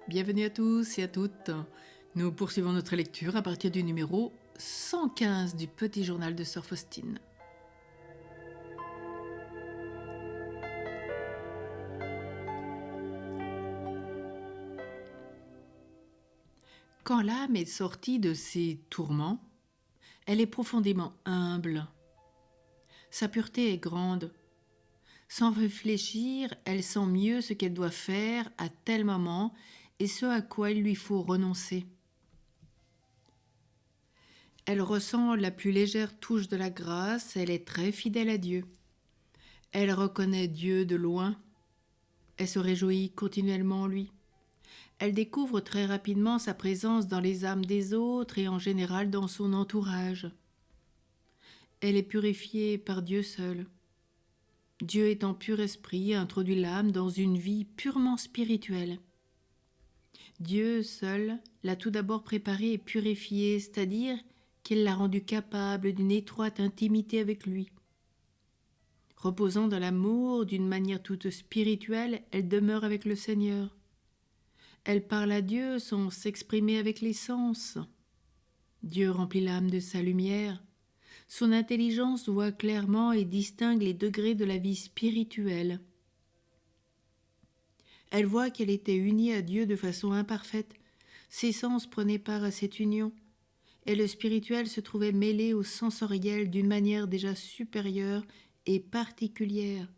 Bienvenue à tous et à toutes. Nous poursuivons notre lecture à partir du numéro 115 du Petit Journal de Sœur Faustine. Quand l'âme est sortie de ses tourments, elle est profondément humble. Sa pureté est grande. Sans réfléchir, elle sent mieux ce qu'elle doit faire à tel moment et ce à quoi il lui faut renoncer. Elle ressent la plus légère touche de la grâce, elle est très fidèle à Dieu. Elle reconnaît Dieu de loin, elle se réjouit continuellement en lui. Elle découvre très rapidement sa présence dans les âmes des autres et en général dans son entourage. Elle est purifiée par Dieu seul. Dieu étant pur esprit introduit l'âme dans une vie purement spirituelle. Dieu seul l'a tout d'abord préparée et purifiée, c'est-à-dire qu'il l'a rendue capable d'une étroite intimité avec lui. Reposant dans l'amour d'une manière toute spirituelle, elle demeure avec le Seigneur. Elle parle à Dieu sans s'exprimer avec les sens. Dieu remplit l'âme de sa lumière. Son intelligence voit clairement et distingue les degrés de la vie spirituelle. Elle voit qu'elle était unie à Dieu de façon imparfaite. Ses sens prenaient part à cette union, et le spirituel se trouvait mêlé au sensoriel d'une manière déjà supérieure et particulière.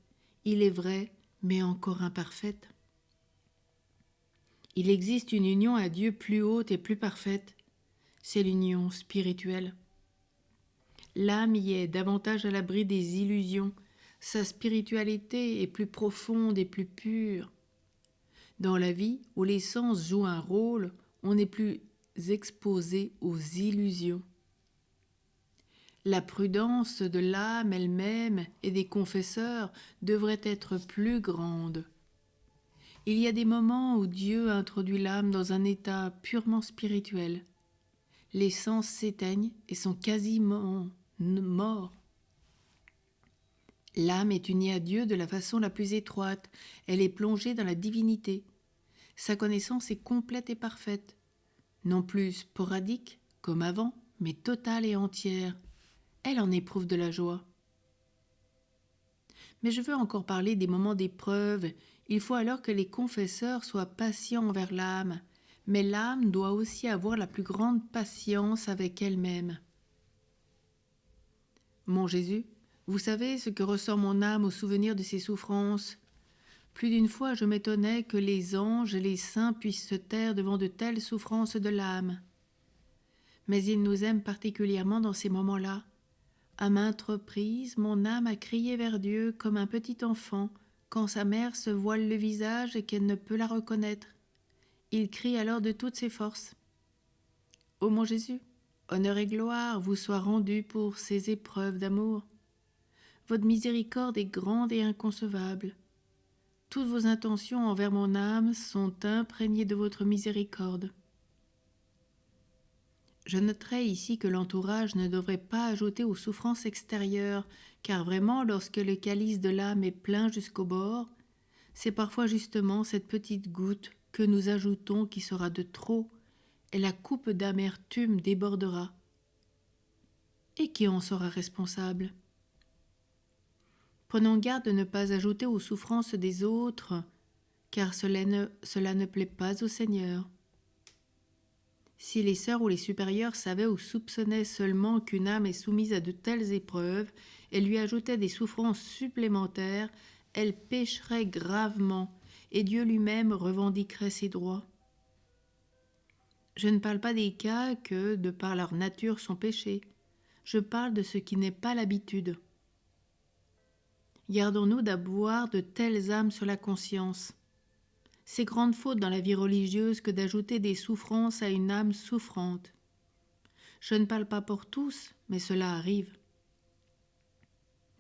Il est vrai, mais encore imparfaite. Il existe une union à Dieu plus haute et plus parfaite. C'est l'union spirituelle. L'âme y est davantage à l'abri des illusions. Sa spiritualité est plus profonde et plus pure. Dans la vie où les sens jouent un rôle, on n'est plus exposé aux illusions. La prudence de l'âme elle-même et des confesseurs devrait être plus grande. Il y a des moments où Dieu introduit l'âme dans un état purement spirituel. Les sens s'éteignent et sont quasiment morts. L'âme est unie à Dieu de la façon la plus étroite. Elle est plongée dans la divinité. Sa connaissance est complète et parfaite. Non plus sporadique comme avant, mais totale et entière. Elle en éprouve de la joie. Mais je veux encore parler des moments d'épreuve. Il faut alors que les confesseurs soient patients envers l'âme. Mais l'âme doit aussi avoir la plus grande patience avec elle-même. Mon Jésus, vous savez ce que ressent mon âme au souvenir de ses souffrances. Plus d'une fois, je m'étonnais que les anges et les saints puissent se taire devant de telles souffrances de l'âme. Mais ils nous aiment particulièrement dans ces moments-là. À maintes reprises, mon âme a crié vers Dieu comme un petit enfant quand sa mère se voile le visage et qu'elle ne peut la reconnaître. Il crie alors de toutes ses forces. Ô mon Jésus, honneur et gloire vous soient rendus pour ces épreuves d'amour. Votre miséricorde est grande et inconcevable. Toutes vos intentions envers mon âme sont imprégnées de votre miséricorde. Je noterai ici que l'entourage ne devrait pas ajouter aux souffrances extérieures, car vraiment, lorsque le calice de l'âme est plein jusqu'au bord, c'est parfois justement cette petite goutte que nous ajoutons qui sera de trop, et la coupe d'amertume débordera. Et qui en sera responsable ? Prenons garde de ne pas ajouter aux souffrances des autres, car cela ne plaît pas au Seigneur. Si les sœurs ou les supérieurs savaient ou soupçonnaient seulement qu'une âme est soumise à de telles épreuves et lui ajoutaient des souffrances supplémentaires, elle pécherait gravement et Dieu lui-même revendiquerait ses droits. Je ne parle pas des cas que, de par leur nature, sont péchés. Je parle de ce qui n'est pas l'habitude. Gardons-nous d'avoir de telles âmes sur la conscience. C'est grande faute dans la vie religieuse que d'ajouter des souffrances à une âme souffrante. Je ne parle pas pour tous, mais cela arrive.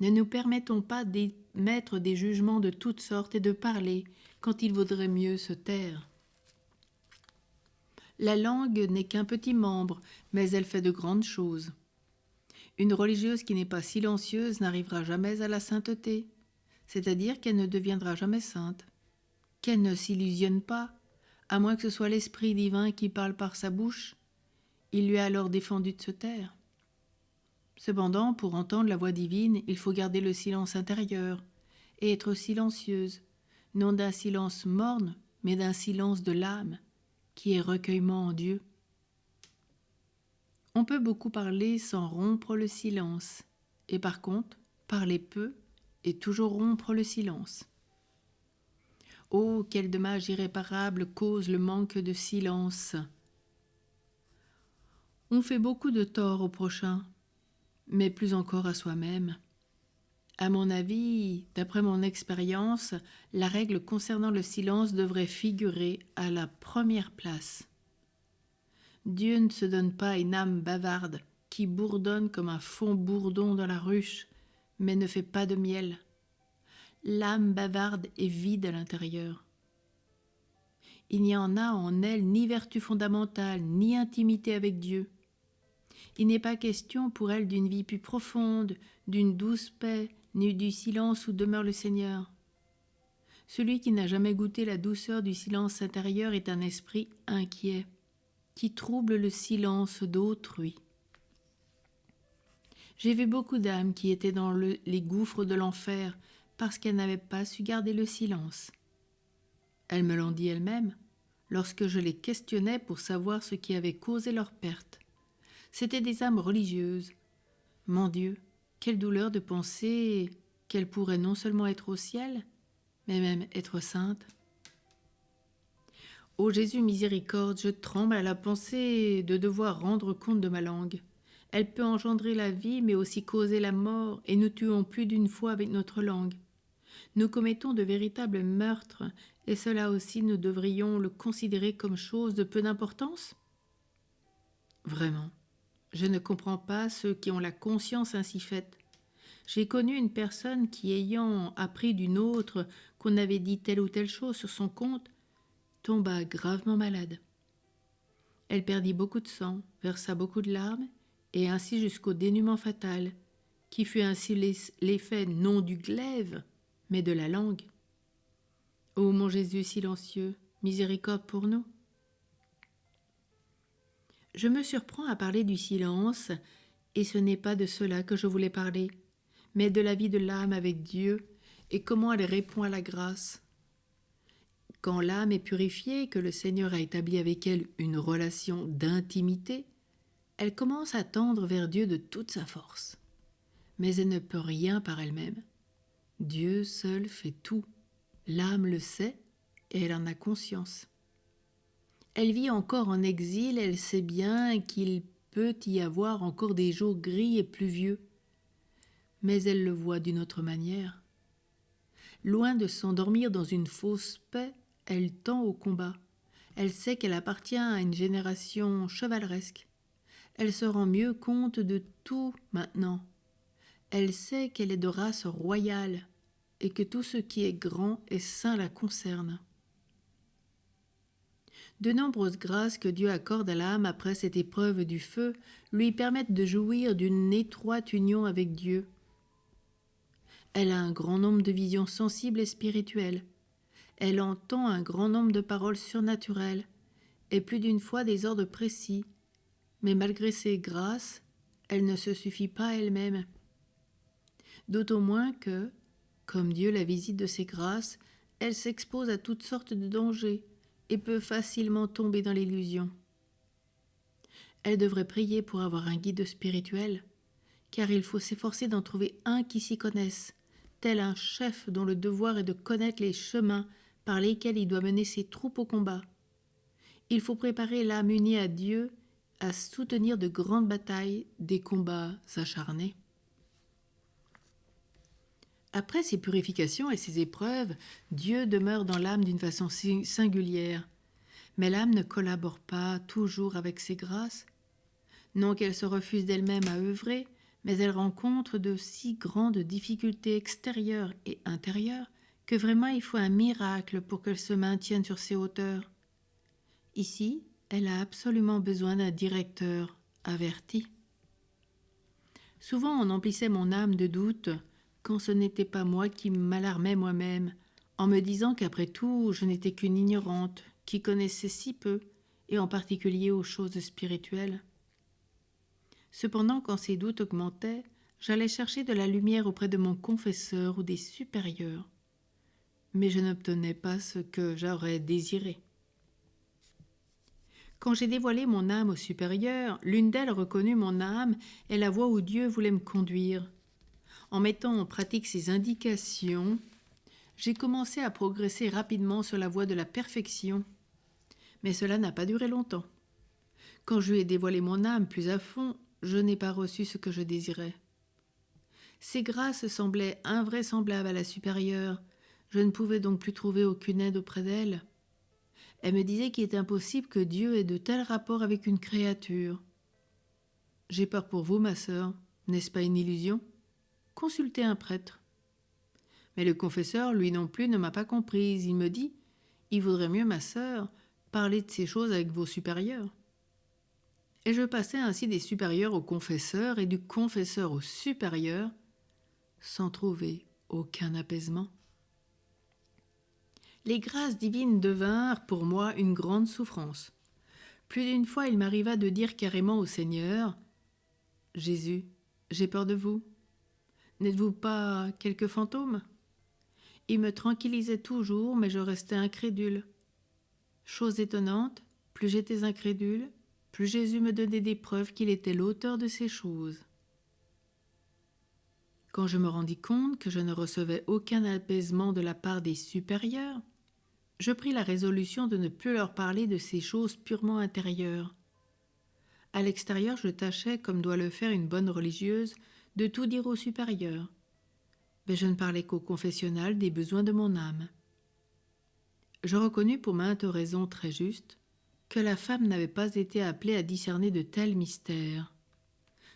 Ne nous permettons pas d'émettre des jugements de toutes sortes et de parler quand il vaudrait mieux se taire. La langue n'est qu'un petit membre, mais elle fait de grandes choses. Une religieuse qui n'est pas silencieuse n'arrivera jamais à la sainteté, c'est-à-dire qu'elle ne deviendra jamais sainte. Qu'elle ne s'illusionne pas. à moins que ce soit l'Esprit divin qui parle par sa bouche. Il lui a alors défendu de se taire. Cependant, pour entendre la voix divine, il faut garder le silence intérieur et être silencieuse, non d'un silence morne, mais d'un silence de l'âme, qui est recueillement en Dieu. On peut beaucoup parler sans rompre le silence, et par contre, parler peu et toujours rompre le silence. Oh, quel dommage irréparable cause le manque de silence! On fait beaucoup de tort au prochain, mais plus encore à soi-même. À mon avis, d'après mon expérience, la règle concernant le silence devrait figurer à la première place. Dieu ne se donne pas une âme bavarde qui bourdonne comme un fond bourdon dans la ruche, mais ne fait pas de miel. L'âme bavarde est vide à l'intérieur. Il n'y en a en elle ni vertu fondamentale, ni intimité avec Dieu. Il n'est pas question pour elle d'une vie plus profonde, d'une douce paix, ni du silence où demeure le Seigneur. Celui qui n'a jamais goûté la douceur du silence intérieur est un esprit inquiet, qui trouble le silence d'autrui. J'ai vu beaucoup d'âmes qui étaient dans les gouffres de l'enfer parce qu'elles n'avaient pas su garder le silence. Elles me l'ont dit elles-mêmes lorsque je les questionnais pour savoir ce qui avait causé leur perte. C'étaient des âmes religieuses. Mon Dieu, quelle douleur de penser qu'elles pourraient non seulement être au ciel, mais même être saintes. Ô Jésus miséricorde, je tremble à la pensée de devoir rendre compte de ma langue. Elle peut engendrer la vie, mais aussi causer la mort, et nous tuons plus d'une fois avec notre langue. Nous commettons de véritables meurtres, et cela aussi nous devrions le considérer comme chose de peu d'importance ? Vraiment, je ne comprends pas ceux qui ont la conscience ainsi faite. J'ai connu une personne qui, ayant appris d'une autre qu'on avait dit telle ou telle chose sur son compte, tomba gravement malade. Elle perdit beaucoup de sang, versa beaucoup de larmes, et ainsi jusqu'au dénûment fatal, qui fut ainsi l'effet non du glaive, mais de la langue. Ô mon Jésus silencieux, miséricorde pour nous. Je me surprends à parler du silence, et ce n'est pas de cela que je voulais parler, mais de la vie de l'âme avec Dieu et comment elle répond à la grâce. Quand l'âme est purifiée, que le Seigneur a établi avec elle une relation d'intimité, elle commence à tendre vers Dieu de toute sa force. Mais elle ne peut rien par elle-même. Dieu seul fait tout. L'âme le sait et elle en a conscience. Elle vit encore en exil, elle sait bien qu'il peut y avoir encore des jours gris et pluvieux. Mais elle le voit d'une autre manière. Loin de s'endormir dans une fausse paix, elle tend au combat. Elle sait qu'elle appartient à une génération chevaleresque. Elle se rend mieux compte de tout maintenant. Elle sait qu'elle est de race royale et que tout ce qui est grand et saint la concerne. De nombreuses grâces que Dieu accorde à l'âme après cette épreuve du feu lui permettent de jouir d'une étroite union avec Dieu. Elle a un grand nombre de visions sensibles et spirituelles. Elle entend un grand nombre de paroles surnaturelles et plus d'une fois des ordres précis. Mais malgré ces grâces, elle ne se suffit pas à elle-même. D'autant moins que, comme Dieu la visite de ses grâces, elle s'expose à toutes sortes de dangers et peut facilement tomber dans l'illusion. Elle devrait prier pour avoir un guide spirituel, car il faut s'efforcer d'en trouver un qui s'y connaisse, tel un chef dont le devoir est de connaître les chemins par lesquels il doit mener ses troupes au combat. Il faut préparer l'âme unie à Dieu à soutenir de grandes batailles, des combats acharnés. Après ces purifications et ces épreuves, Dieu demeure dans l'âme d'une façon singulière. Mais l'âme ne collabore pas toujours avec ses grâces. Non qu'elle se refuse d'elle-même à œuvrer, mais elle rencontre de si grandes difficultés extérieures et intérieures que vraiment il faut un miracle pour qu'elle se maintienne sur ses hauteurs. Ici, elle a absolument besoin d'un directeur averti. Souvent on emplissait mon âme de doutes quand ce n'était pas moi qui m'alarmais moi-même, en me disant qu'après tout je n'étais qu'une ignorante, qui connaissait si peu, et en particulier aux choses spirituelles. Cependant, quand ces doutes augmentaient, j'allais chercher de la lumière auprès de mon confesseur ou des supérieurs, mais je n'obtenais pas ce que j'aurais désiré. Quand j'ai dévoilé mon âme au supérieur, l'une d'elles reconnut mon âme et la voie où Dieu voulait me conduire. En mettant en pratique ces indications, j'ai commencé à progresser rapidement sur la voie de la perfection. Mais cela n'a pas duré longtemps. Quand je lui ai dévoilé mon âme plus à fond, je n'ai pas reçu ce que je désirais. Ces grâces semblaient invraisemblables à la supérieure. Je ne pouvais donc plus trouver aucune aide auprès d'elle. Elle me disait qu'il est impossible que Dieu ait de tels rapports avec une créature. J'ai peur pour vous, ma sœur. N'est-ce pas une illusion? Consultez un prêtre. Mais le confesseur, lui non plus, ne m'a pas comprise. Il me dit « Il vaudrait mieux, ma sœur, parler de ces choses avec vos supérieurs. » Et je passais ainsi des supérieurs au confesseur et du confesseur au supérieur, sans trouver aucun apaisement. Les grâces divines devinrent pour moi une grande souffrance. Plus d'une fois, il m'arriva de dire carrément au Seigneur « Jésus, j'ai peur de vous. N'êtes-vous pas quelque fantôme ?» Il me tranquillisait toujours, mais je restais incrédule. Chose étonnante, plus j'étais incrédule, plus Jésus me donnait des preuves qu'il était l'auteur de ces choses. Quand je me rendis compte que je ne recevais aucun apaisement de la part des supérieurs, je pris la résolution de ne plus leur parler de ces choses purement intérieures. À l'extérieur, je tâchais, comme doit le faire une bonne religieuse, de tout dire aux supérieurs, mais je ne parlais qu'au confessionnal des besoins de mon âme. Je reconnus pour maintes raisons très justes que la femme n'avait pas été appelée à discerner de tels mystères.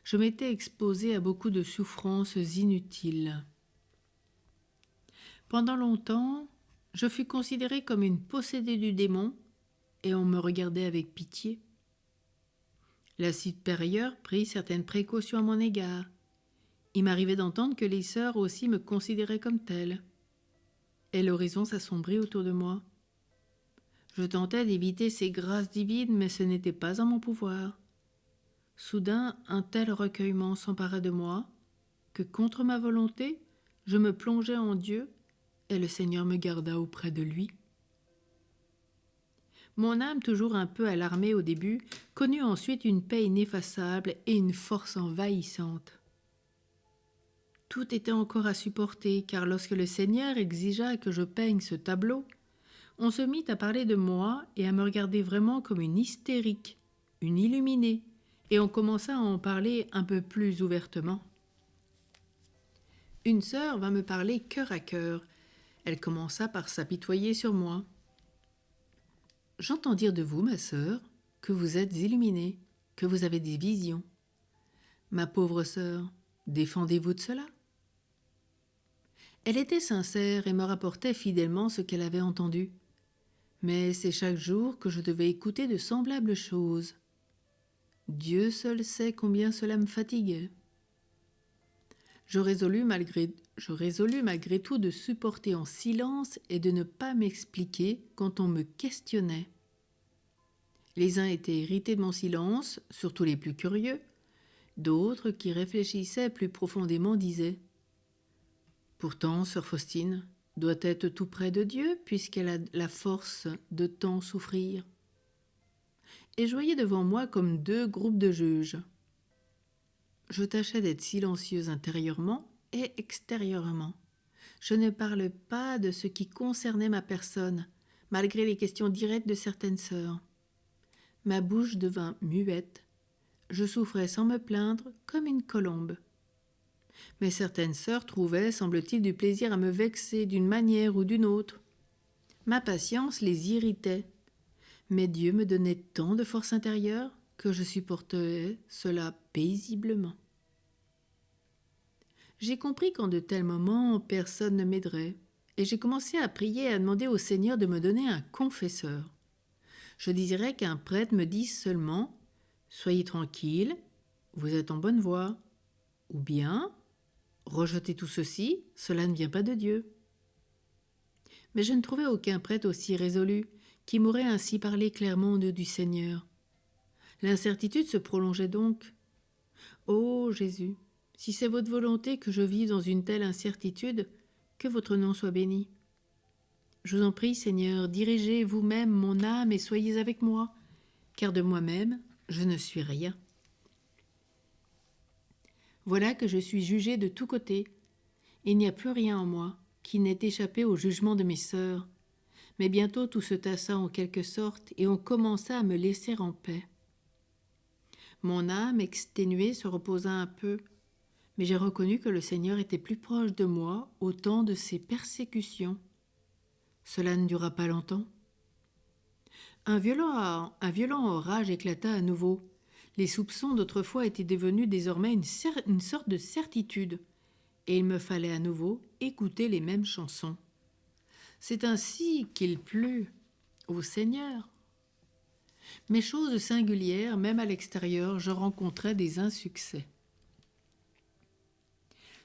Je m'étais exposée à beaucoup de souffrances inutiles. Pendant longtemps, je fus considérée comme une possédée du démon et on me regardait avec pitié. La supérieure prit certaines précautions à mon égard. Il m'arrivait d'entendre que les sœurs aussi me considéraient comme telle. Et l'horizon s'assombrit autour de moi. Je tentais d'éviter ces grâces divines, mais ce n'était pas en mon pouvoir. Soudain, un tel recueillement s'empara de moi que, contre ma volonté, je me plongeai en Dieu et le Seigneur me garda auprès de lui. Mon âme, toujours un peu alarmée au début, connut ensuite une paix ineffaçable et une force envahissante. Tout était encore à supporter, car lorsque le Seigneur exigea que je peigne ce tableau, on se mit à parler de moi et à me regarder vraiment comme une hystérique, une illuminée, et on commença à en parler un peu plus ouvertement. Une sœur vint me parler cœur à cœur. Elle commença par s'apitoyer sur moi. « J'entends dire de vous, ma sœur, que vous êtes illuminée, que vous avez des visions. Ma pauvre sœur, défendez-vous de cela ?» Elle était sincère et me rapportait fidèlement ce qu'elle avait entendu. Mais c'est chaque jour que je devais écouter de semblables choses. Dieu seul sait combien cela me fatiguait. Je résolus malgré tout de supporter en silence et de ne pas m'expliquer quand on me questionnait. Les uns étaient irrités de mon silence, surtout les plus curieux. D'autres, qui réfléchissaient plus profondément, disaient « Pourtant, sœur Faustine doit être tout près de Dieu puisqu'elle a la force de tant souffrir. » Et je voyais devant moi comme deux groupes de juges. Je tâchais d'être silencieuse intérieurement et extérieurement. Je ne parle pas de ce qui concernait ma personne, malgré les questions directes de certaines sœurs. Ma bouche devint muette. Je souffrais sans me plaindre, comme une colombe. Mais certaines sœurs trouvaient, semble-t-il, du plaisir à me vexer d'une manière ou d'une autre. Ma patience les irritait. Mais Dieu me donnait tant de force intérieure que je supportais cela paisiblement. J'ai compris qu'en de tels moments, personne ne m'aiderait, et j'ai commencé à prier et à demander au Seigneur de me donner un confesseur. Je désirais qu'un prêtre me dise seulement « Soyez tranquille, vous êtes en bonne voie » ou bien « Rejetez tout ceci, cela ne vient pas de Dieu ». Mais je ne trouvais aucun prêtre aussi résolu, qui m'aurait ainsi parlé clairement au nom du Seigneur. L'incertitude se prolongeait donc. Ô Jésus, si c'est votre volonté que je vive dans une telle incertitude, que votre nom soit béni. Je vous en prie, Seigneur, dirigez vous-même mon âme et soyez avec moi, car de moi-même, je ne suis rien. Voilà que je suis jugée de tous côtés. Il n'y a plus rien en moi qui n'ait échappé au jugement de mes sœurs. Mais bientôt tout se tassa en quelque sorte et on commença à me laisser en paix. Mon âme exténuée se reposa un peu, mais j'ai reconnu que le Seigneur était plus proche de moi au temps de ses persécutions. Cela ne dura pas longtemps. Un violent orage éclata à nouveau. Les soupçons d'autrefois étaient devenus désormais une sorte de certitude, et il me fallait à nouveau écouter les mêmes chansons. C'est ainsi qu'il plut au Seigneur. Mais chose singulière, même à l'extérieur, je rencontrais des insuccès.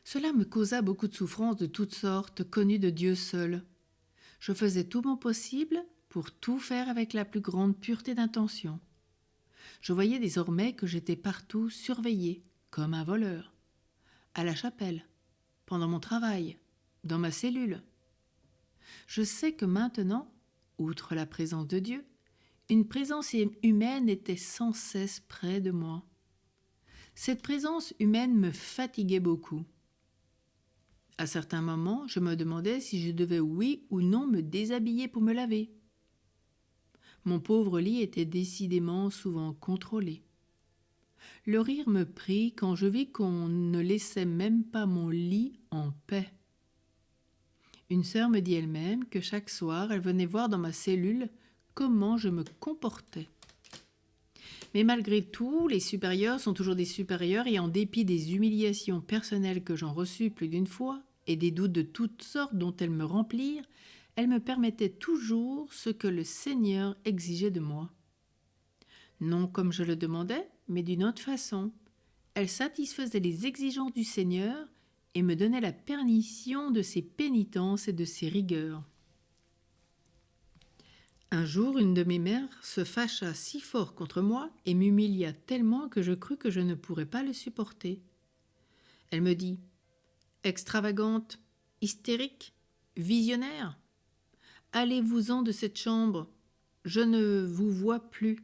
Cela me causa beaucoup de souffrances de toutes sortes, connues de Dieu seul. Je faisais tout mon possible pour tout faire avec la plus grande pureté d'intention. Je voyais désormais que j'étais partout surveillée, comme un voleur, à la chapelle, pendant mon travail, dans ma cellule. Je sais que maintenant, outre la présence de Dieu, une présence humaine était sans cesse près de moi. Cette présence humaine me fatiguait beaucoup. À certains moments, je me demandais si je devais oui ou non me déshabiller pour me laver. Mon pauvre lit était décidément souvent contrôlé. Le rire me prit quand je vis qu'on ne laissait même pas mon lit en paix. Une sœur me dit elle-même que chaque soir, elle venait voir dans ma cellule comment je me comportais. Mais malgré tout, les supérieurs sont toujours des supérieurs et en dépit des humiliations personnelles que j'en reçus plus d'une fois et des doutes de toutes sortes dont elles me remplirent, elles me permettaient toujours ce que le Seigneur exigeait de moi. Non comme je le demandais, mais d'une autre façon. Elles satisfaisaient les exigences du Seigneur et me donnaient la permission de ses pénitences et de ses rigueurs. Un jour, une de mes mères se fâcha si fort contre moi et m'humilia tellement que je crus que je ne pourrais pas le supporter. Elle me dit « Extravagante, hystérique, visionnaire, allez-vous-en de cette chambre, je ne vous vois plus. »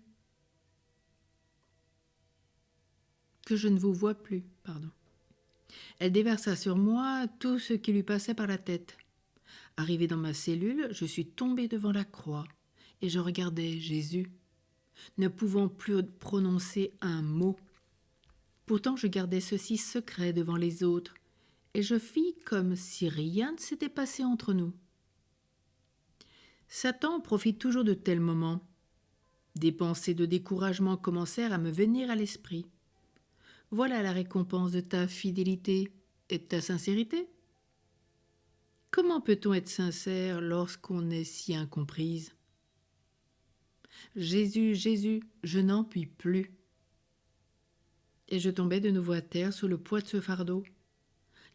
Que je ne vous vois plus, pardon. Elle déversa sur moi tout ce qui lui passait par la tête. Arrivée dans ma cellule, je suis tombée devant la croix et je regardais Jésus, ne pouvant plus prononcer un mot. Pourtant, je gardais ceci secret devant les autres et je fis comme si rien ne s'était passé entre nous. Satan profite toujours de tels moments. Des pensées de découragement commencèrent à me venir à l'esprit. Voilà la récompense de ta fidélité et de ta sincérité. Comment peut-on être sincère lorsqu'on est si incomprise ? Jésus, Jésus, je n'en puis plus. Et je tombais de nouveau à terre sous le poids de ce fardeau.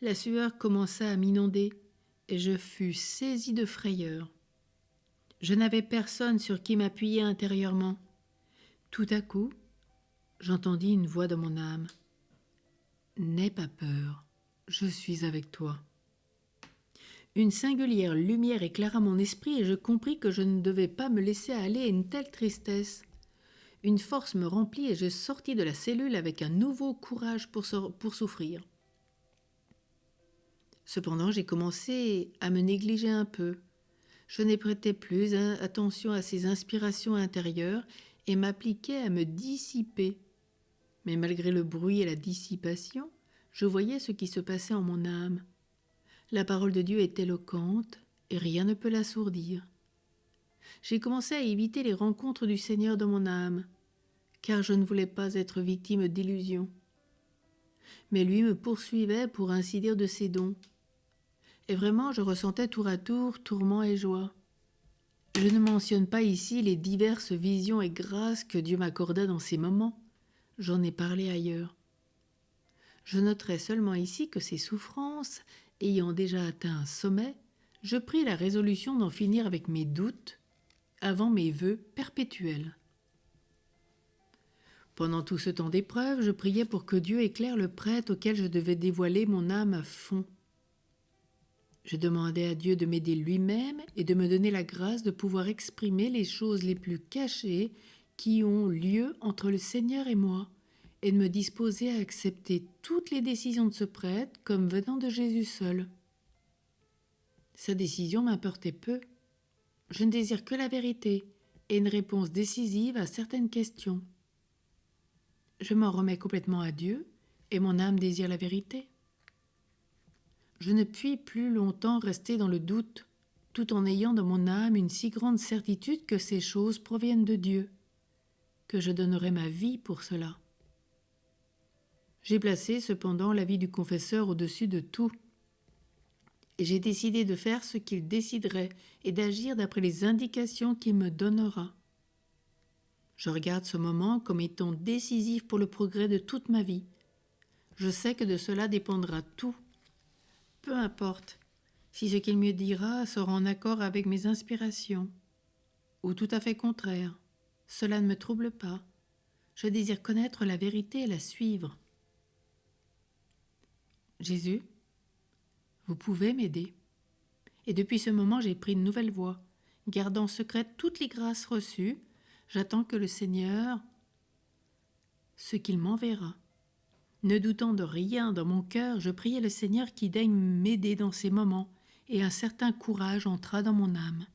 La sueur commença à m'inonder et je fus saisie de frayeur. Je n'avais personne sur qui m'appuyer intérieurement. Tout à coup, j'entendis une voix dans mon âme. « N'aie pas peur, je suis avec toi. » Une singulière lumière éclaira mon esprit et je compris que je ne devais pas me laisser aller à une telle tristesse. Une force me remplit et je sortis de la cellule avec un nouveau courage pour souffrir. Cependant, j'ai commencé à me négliger un peu. Je ne prêtais plus attention à ces inspirations intérieures et m'appliquais à me dissiper. Mais malgré le bruit et la dissipation, je voyais ce qui se passait en mon âme. La parole de Dieu est éloquente et rien ne peut l'assourdir. J'ai commencé à éviter les rencontres du Seigneur dans mon âme, car je ne voulais pas être victime d'illusions. Mais lui me poursuivait pour ainsi dire de ses dons. Et vraiment, je ressentais tour à tour tourment et joie. Je ne mentionne pas ici les diverses visions et grâces que Dieu m'accorda dans ces moments. J'en ai parlé ailleurs. Je noterai seulement ici que ces souffrances, ayant déjà atteint un sommet, je pris la résolution d'en finir avec mes doutes avant mes vœux perpétuels. Pendant tout ce temps d'épreuve, je priais pour que Dieu éclaire le prêtre auquel je devais dévoiler mon âme à fond. Je demandais à Dieu de m'aider lui-même et de me donner la grâce de pouvoir exprimer les choses les plus cachées qui ont lieu entre le Seigneur et moi, et de me disposer à accepter toutes les décisions de ce prêtre comme venant de Jésus seul. Sa décision m'importait peu. Je ne désire que la vérité et une réponse décisive à certaines questions. Je m'en remets complètement à Dieu et mon âme désire la vérité. Je ne puis plus longtemps rester dans le doute, tout en ayant dans mon âme une si grande certitude que ces choses proviennent de Dieu, que je donnerai ma vie pour cela. J'ai placé cependant la vie du confesseur au-dessus de tout, et j'ai décidé de faire ce qu'il déciderait et d'agir d'après les indications qu'il me donnera. Je regarde ce moment comme étant décisif pour le progrès de toute ma vie. Je sais que de cela dépendra tout. Peu importe si ce qu'il me dira sera en accord avec mes inspirations, ou tout à fait contraire. Cela ne me trouble pas. Je désire connaître la vérité et la suivre. Jésus, vous pouvez m'aider. Et depuis ce moment, j'ai pris une nouvelle voie. Gardant secrète toutes les grâces reçues, j'attends que le Seigneur, ce qu'il m'enverra. Ne doutant de rien dans mon cœur, je priais le Seigneur qui daigne m'aider dans ces moments, et un certain courage entra dans mon âme.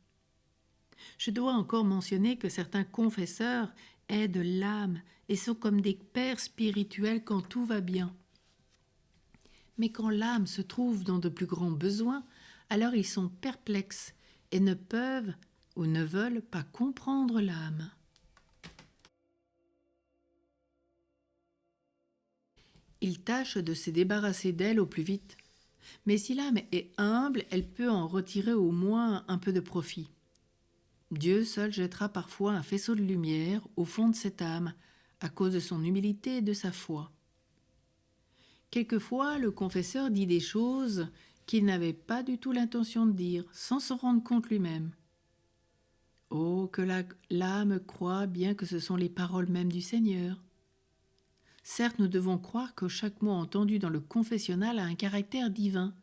Je dois encore mentionner que certains confesseurs aident l'âme et sont comme des pères spirituels quand tout va bien. Mais quand l'âme se trouve dans de plus grands besoins, alors ils sont perplexes et ne peuvent ou ne veulent pas comprendre l'âme. Ils tâchent de se débarrasser d'elle au plus vite. Mais si l'âme est humble, elle peut en retirer au moins un peu de profit. Dieu seul jettera parfois un faisceau de lumière au fond de cette âme, à cause de son humilité et de sa foi. Quelquefois, le confesseur dit des choses qu'il n'avait pas du tout l'intention de dire, sans s'en rendre compte lui-même. Oh, que l'âme croit bien que ce sont les paroles mêmes du Seigneur. Certes, nous devons croire que chaque mot entendu dans le confessionnal a un caractère divin,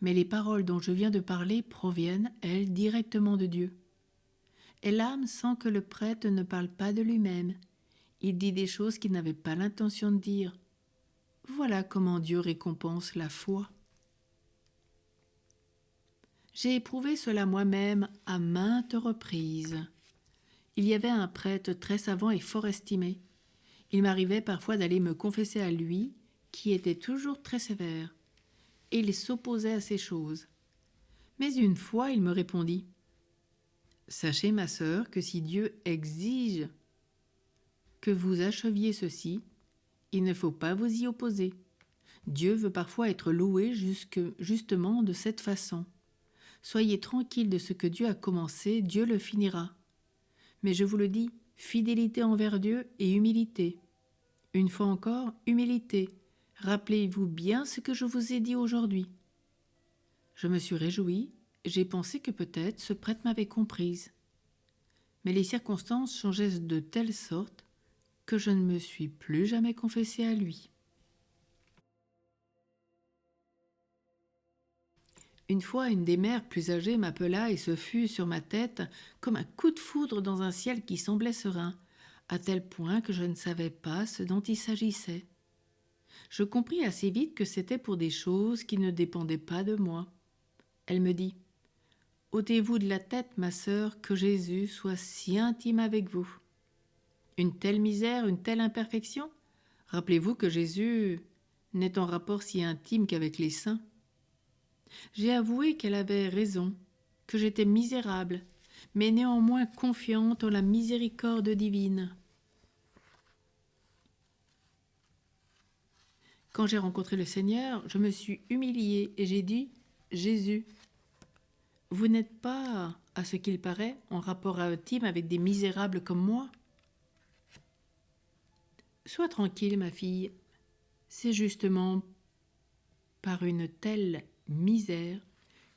mais les paroles dont je viens de parler proviennent, elles, directement de Dieu. Et l'âme sent que le prêtre ne parle pas de lui-même. Il dit des choses qu'il n'avait pas l'intention de dire. Voilà comment Dieu récompense la foi. J'ai éprouvé cela moi-même à maintes reprises. Il y avait un prêtre très savant et fort estimé. Il m'arrivait parfois d'aller me confesser à lui, qui était toujours très sévère, et il s'opposait à ces choses. Mais une fois, il me répondit « Sachez, ma sœur, que si Dieu exige que vous acheviez ceci, il ne faut pas vous y opposer. Dieu veut parfois être loué justement de cette façon. Soyez tranquille de ce que Dieu a commencé, Dieu le finira. Mais je vous le dis, fidélité envers Dieu et humilité. Une fois encore, humilité. Rappelez-vous bien ce que je vous ai dit aujourd'hui. » Je me suis réjouie, j'ai pensé que peut-être ce prêtre m'avait comprise. Mais les circonstances changeaient de telle sorte que je ne me suis plus jamais confessée à lui. Une fois, une des mères plus âgées m'appela et ce fut sur ma tête comme un coup de foudre dans un ciel qui semblait serein, à tel point que je ne savais pas ce dont il s'agissait. Je compris assez vite que c'était pour des choses qui ne dépendaient pas de moi. Elle me dit « Ôtez-vous de la tête, ma sœur, que Jésus soit si intime avec vous. Une telle misère, une telle imperfection? Rappelez-vous que Jésus n'est en rapport si intime qu'avec les saints. » J'ai avoué qu'elle avait raison, que j'étais misérable, mais néanmoins confiante en la miséricorde divine. Quand j'ai rencontré le Seigneur, je me suis humiliée et j'ai dit « Jésus, vous n'êtes pas, à ce qu'il paraît, en rapport intime avec des misérables comme moi. Sois tranquille, ma fille, c'est justement par une telle misère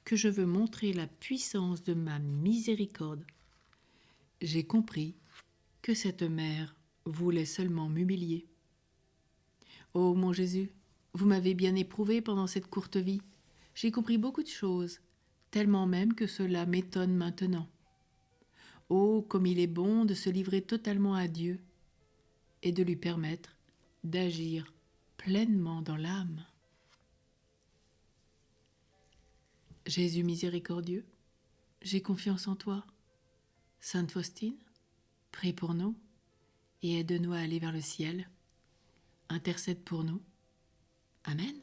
que je veux montrer la puissance de ma miséricorde. j'ai compris que cette mère voulait seulement m'humilier. Ô mon Jésus, vous m'avez bien éprouvé pendant cette courte vie. J'ai compris beaucoup de choses, tellement même que cela m'étonne maintenant. Oh, comme il est bon de se livrer totalement à Dieu et de lui permettre d'agir pleinement dans l'âme. Jésus miséricordieux, j'ai confiance en toi. Sainte Faustine, prie pour nous et aide-nous à aller vers le ciel. Intercède pour nous. Amen.